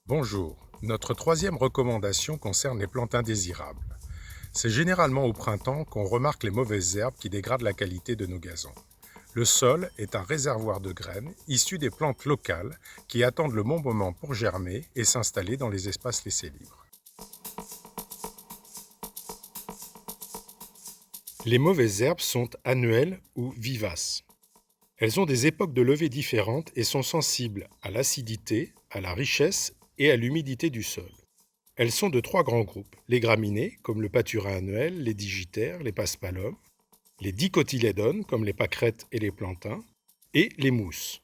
Bonjour, notre troisième recommandation concerne les plantes indésirables. C'est généralement au printemps qu'on remarque les mauvaises herbes qui dégradent la qualité de nos gazons. Le sol est un réservoir de graines issues des plantes locales qui attendent le bon moment pour germer et s'installer dans les espaces laissés libres. Les mauvaises herbes sont annuelles ou vivaces. Elles ont des époques de levée différentes et sont sensibles à l'acidité, à la richesse et à l'humidité du sol. Elles sont de trois grands groupes, les graminées, comme le pâturin annuel, les digitaires, les paspalums, les dicotylédones, comme les pâquerettes et les plantains, et les mousses.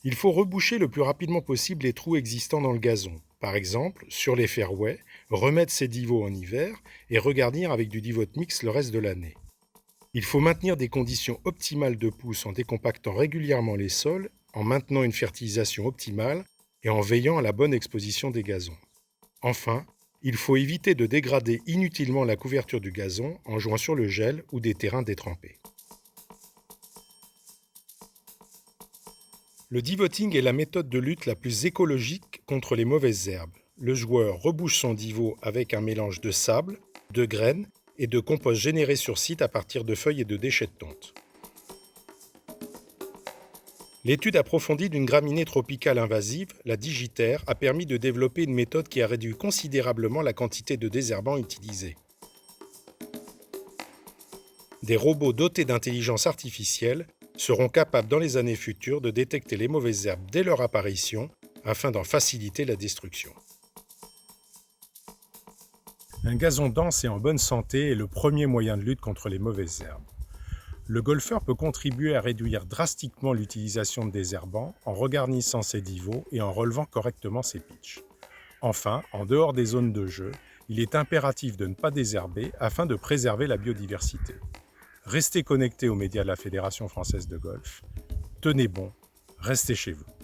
Il faut reboucher le plus rapidement possible les trous existants dans le gazon. Par exemple, sur les fairways, remettre ses divots en hiver et regarnir avec du divot mix le reste de l'année. Il faut maintenir des conditions optimales de pousse en décompactant régulièrement les sols, en maintenant une fertilisation optimale et en veillant à la bonne exposition des gazons. Enfin, il faut éviter de dégrader inutilement la couverture du gazon en jouant sur le gel ou des terrains détrempés. Le divoting est la méthode de lutte la plus écologique contre les mauvaises herbes. Le joueur rebouche son divot avec un mélange de sable, de graines et de compost généré sur site à partir de feuilles et de déchets de tonte. L'étude approfondie d'une graminée tropicale invasive, la digitaire, a permis de développer une méthode qui a réduit considérablement la quantité de désherbants utilisés. Des robots dotés d'intelligence artificielle seront capables dans les années futures de détecter les mauvaises herbes dès leur apparition afin d'en faciliter la destruction. Un gazon dense et en bonne santé est le premier moyen de lutte contre les mauvaises herbes. Le golfeur peut contribuer à réduire drastiquement l'utilisation de désherbants en regarnissant ses divots et en relevant correctement ses pitchs. Enfin, en dehors des zones de jeu, il est impératif de ne pas désherber afin de préserver la biodiversité. Restez connectés aux médias de la Fédération française de golf. Tenez bon, restez chez vous.